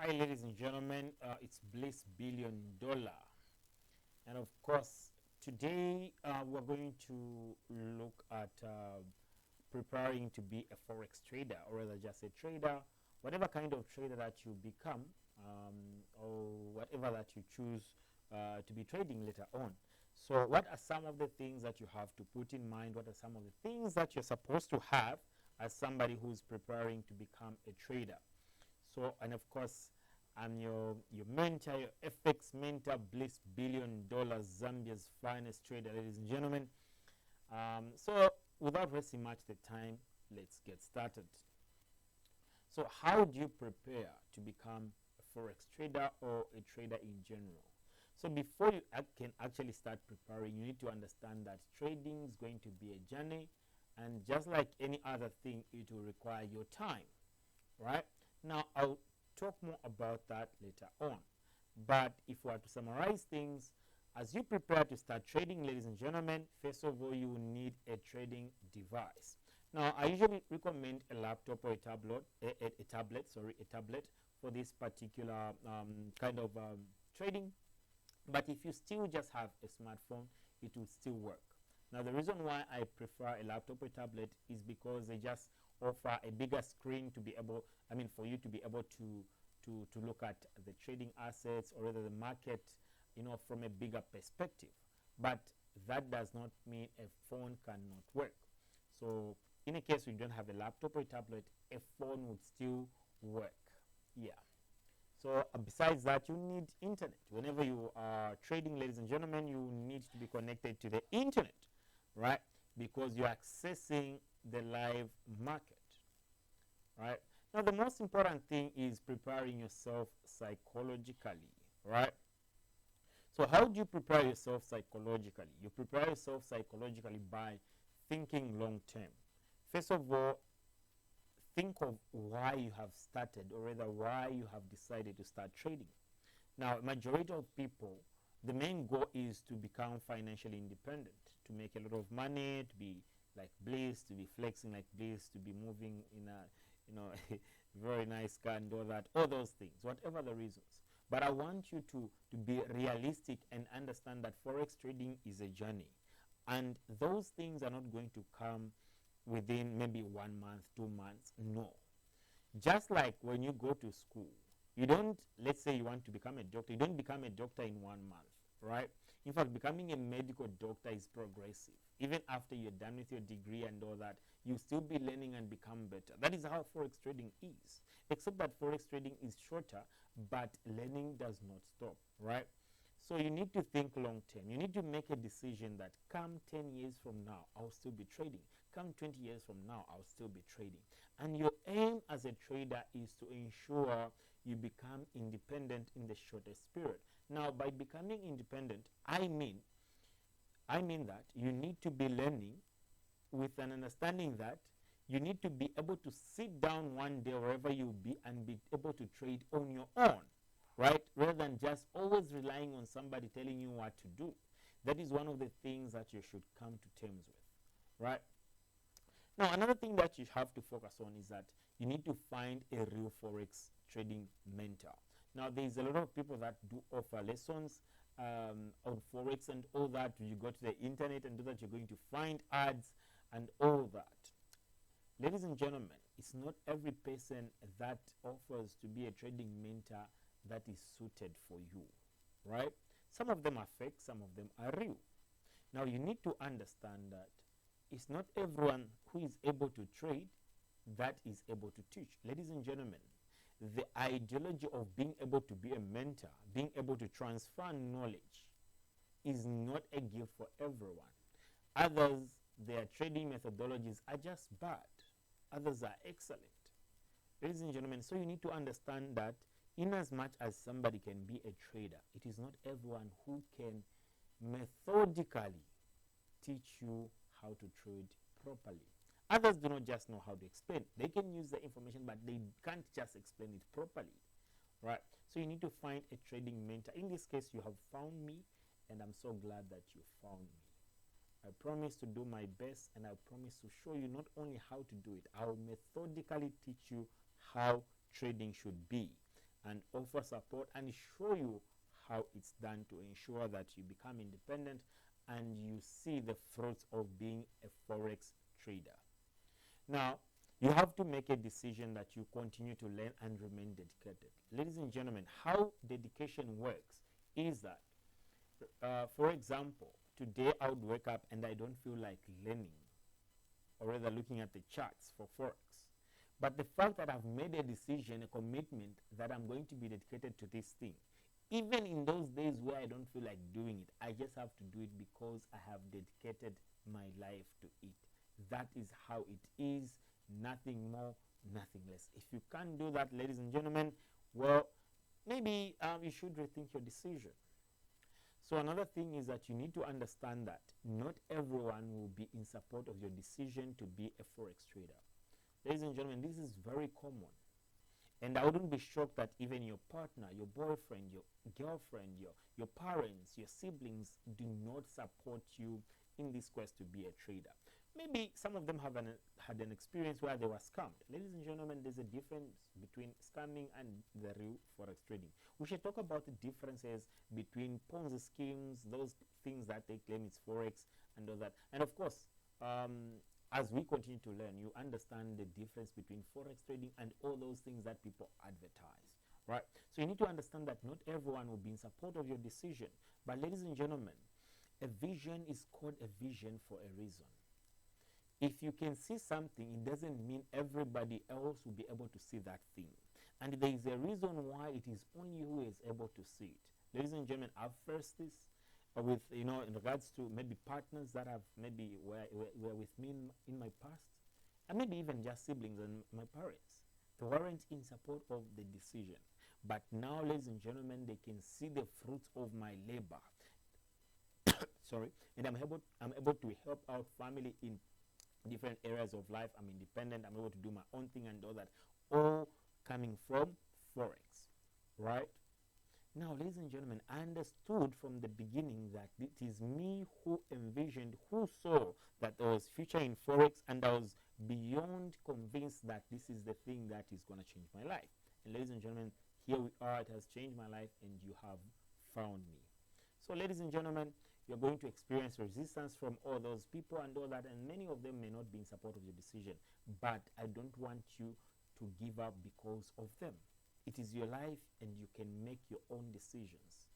Hi, ladies and gentlemen. It's Bliss Billion Dollar, and of course, today we're going to look at preparing to be a forex trader, or rather, just a trader, whatever kind of trader that you become, or whatever that you choose to be trading later on. So, what are some of the things that you have to put in mind? What are some of the things that you're supposed to have as somebody who's preparing to become a trader? So, and of course, I'm your mentor, your FX mentor, Bliss Billion Dollars, Zambia's finest trader, ladies and gentlemen. So, without wasting much the time, let's get started. So, how do you prepare to become a forex trader or a trader in general? So, before you can actually start preparing, you need to understand that trading is going to be a journey, and just like any other thing, it will require your time, right? Now, I'll talk more about that later on. But if we are to summarize things, as you prepare to start trading, ladies and gentlemen, first of all, you will need a trading device. Now, I usually recommend a laptop or a tablet for this particular kind of trading. But if you still just have a smartphone, it will still work. Now, the reason why I prefer a laptop or tablet is because they just offer a bigger screen to be able, for you to be able to look at the trading assets, or rather the market, from a bigger perspective. But that does not mean a phone cannot work. So in a case you don't have a laptop or a tablet, a phone would still work. Yeah. So besides that, you need internet. Whenever you are trading, ladies and gentlemen, you need to be connected to the internet, right? Because you're accessing the live market, right? Now, the most important thing is preparing yourself psychologically, right? So how do you prepare yourself psychologically? You prepare yourself psychologically by thinking long term. First of all, think of why you have started, or rather why you have decided to start trading. Now, majority of people, the main goal is to become financially independent, to make a lot of money, to be like Bliss, to be flexing like Bliss, to be moving in a very nice car and all those things, whatever the reasons. But I want you to be realistic and understand that forex trading is a journey, and those things are not going to come within maybe 1 month, 2 months. No. Just like when you go to school, you don't, let's say you want to become a doctor, you don't become a doctor in 1 month, right? In fact, becoming a medical doctor is progressive. Even after you're done with your degree and all that, you still be learning and become better. That is how forex trading is. Except that forex trading is shorter, but learning does not stop, right? So you need to think long term. You need to make a decision that come 10 years from now, I'll still be trading. Come 20 years from now, I'll still be trading. And your aim as a trader is to ensure you become independent in the shortest period. Now, by becoming independent, I mean that you need to be learning with an understanding that you need to be able to sit down one day wherever you be and be able to trade on your own, right? Rather than just always relying on somebody telling you what to do. That is one of the things that you should come to terms with, right? Now, another thing that you have to focus on is that you need to find a real forex trading mentor. Now, there's a lot of people that do offer lessons on forex and all that. You go to the internet and do that, you're going to find ads and all that. Ladies and gentlemen, it's not every person that offers to be a trading mentor that is suited for you, right? Some of them are fake, some of them are real. Now, you need to understand that it's not everyone who is able to trade that is able to teach. Ladies and gentlemen, the ideology of being able to be a mentor, being able to transfer knowledge, is not a gift for everyone. Others, their trading methodologies are just bad. Others are excellent. Ladies and gentlemen, so you need to understand that in as much as somebody can be a trader, it is not everyone who can methodically teach you how to trade properly. Others do not just know how to explain. They can use the information, but they can't just explain it properly, right? So you need to find a trading mentor. In this case, you have found me, and I'm so glad that you found me. I promise to do my best, and I promise to show you not only how to do it, I will methodically teach you how trading should be. and offer support and show you how it's done to ensure that you become independent and you see the fruits of being a forex trader. Now, you have to make a decision that you continue to learn and remain dedicated. Ladies and gentlemen, how dedication works is that, for example, today I would wake up and I don't feel like learning, or rather looking at the charts for forex. But the fact that I've made a decision, a commitment that I'm going to be dedicated to this thing, even in those days where I don't feel like doing it, I just have to do it because I have dedicated my life to it. That is how it is, nothing more, nothing less. If you can't do that, ladies and gentlemen, well, maybe you should rethink your decision. So another thing is that you need to understand that not everyone will be in support of your decision to be a forex trader. Ladies and gentlemen, this is very common. And I wouldn't be shocked that even your partner, your boyfriend, your girlfriend, your parents, your siblings do not support you in this quest to be a trader. Maybe some of them have had an experience where they were scammed. Ladies and gentlemen, there's a difference between scamming and the real forex trading. We should talk about the differences between Ponzi schemes, those things that they claim it's forex and all that. And of course, as we continue to learn, you understand the difference between forex trading and all those things that people advertise, right? So you need to understand that not everyone will be in support of your decision. But ladies and gentlemen, a vision is called a vision for a reason. If you can see something, it doesn't mean everybody else will be able to see that thing. And there is a reason why it is only you who is able to see it. Ladies and gentlemen, I've faced this with, in regards to maybe partners that have maybe were with me in my past, and maybe even just siblings and my parents. They weren't in support of the decision. But now, ladies and gentlemen, they can see the fruits of my labor. Sorry, and I'm able to help out family in different areas of life. I'm independent. I'm able to do my own thing and all that, all coming from forex, right? Now, ladies and gentlemen, I understood from the beginning that it is me who envisioned, who saw that there was future in forex, and I was beyond convinced that this is the thing that is going to change my life. And ladies and gentlemen, here we are. It has changed my life, and you have found me. So, ladies and gentlemen, you're going to experience resistance from all those people and all that, and many of them may not be in support of your decision. But I don't want you to give up because of them. It is your life, and you can make your own decisions,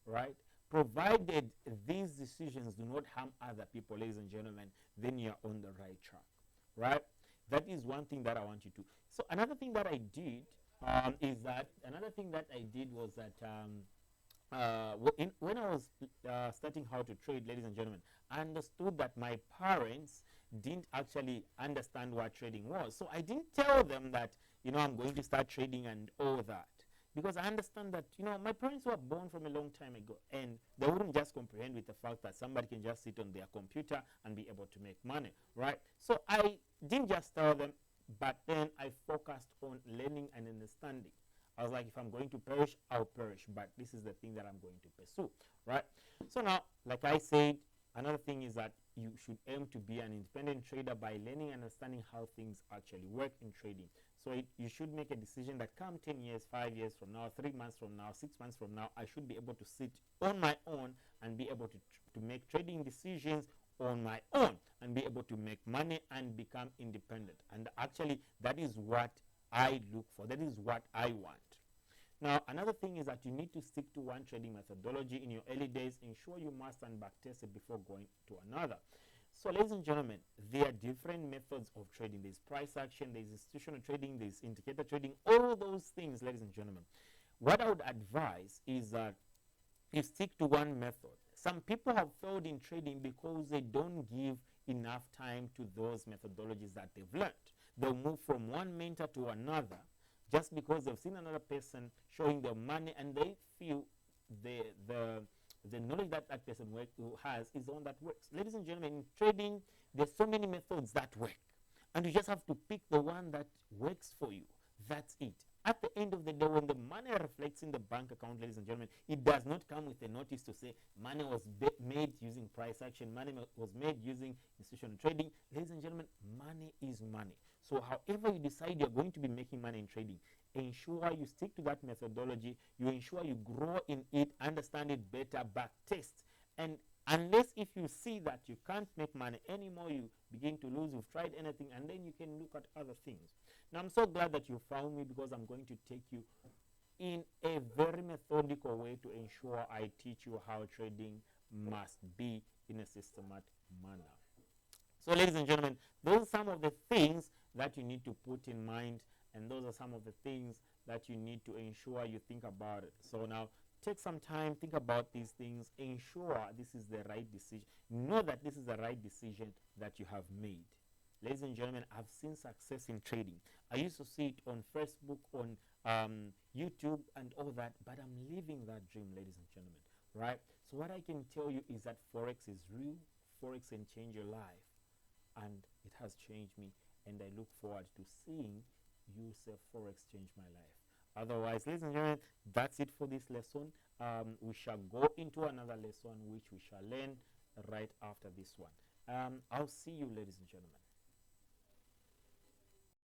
right? Provided these decisions do not harm other people, ladies and gentlemen, then you're on the right track, right? That is one thing that I want you to. So another thing that I did was that when I was starting how to trade, ladies and gentlemen, I understood that my parents didn't actually understand what trading was. So I didn't tell them that, I'm going to start trading and all that, because I understand that, my parents were born from a long time ago, and they wouldn't just comprehend with the fact that somebody can just sit on their computer and be able to make money, right? So I didn't just tell them, but then I focused on learning and understanding. I was like, if I'm going to perish, I'll perish, but this is the thing that I'm going to pursue, right? So now, like I said, another thing is that you should aim to be an independent trader by learning and understanding how things actually work in trading. So you should make a decision that come 10 years, 5 years from now, 3 months from now, 6 months from now, I should be able to sit on my own and be able to make trading decisions on my own and be able to make money and become independent. And actually, that is what I look for. That is what I want. Now, another thing is that you need to stick to one trading methodology in your early days. Ensure you master and backtest it before going to another. So, ladies and gentlemen, there are different methods of trading. There's price action, there's institutional trading, there's indicator trading, all those things, ladies and gentlemen. What I would advise is that you stick to one method. Some people have failed in trading because they don't give enough time to those methodologies that they've learned. They'll move from one mentor to another just because they've seen another person showing them money, and they feel the knowledge that that person has is the one that works. Ladies and gentlemen, in trading, there's so many methods that work, and you just have to pick the one that works for you. That's it. At the end of the day, when the money reflects in the bank account, ladies and gentlemen, it does not come with a notice to say money was made using price action, money was made using institutional trading. Ladies and gentlemen, money is money. So however you decide you're going to be making money in trading, ensure you stick to that methodology. You ensure you grow in it, understand it better, back test. And unless if you see that you can't make money anymore, you begin to lose, you've tried anything, and then you can look at other things. Now, I'm so glad that you found me, because I'm going to take you in a very methodical way to ensure I teach you how trading must be in a systematic manner. So, ladies and gentlemen, those are some of the things that you need to put in mind, and those are some of the things that you need to ensure you think about it. So now, take some time, think about these things, ensure this is the right decision. Know that this is the right decision that you have made. Ladies and gentlemen, I've seen success in trading. I used to see it on Facebook, on YouTube, and all that, but I'm living that dream, ladies and gentlemen, right? So what I can tell you is that Forex is real. Forex can change your life, and it has changed me, and I look forward to seeing you say Forex changed my life. Otherwise, ladies and gentlemen, that's it for this lesson. We shall go into another lesson which we shall learn right after this one. I'll see you, ladies and gentlemen.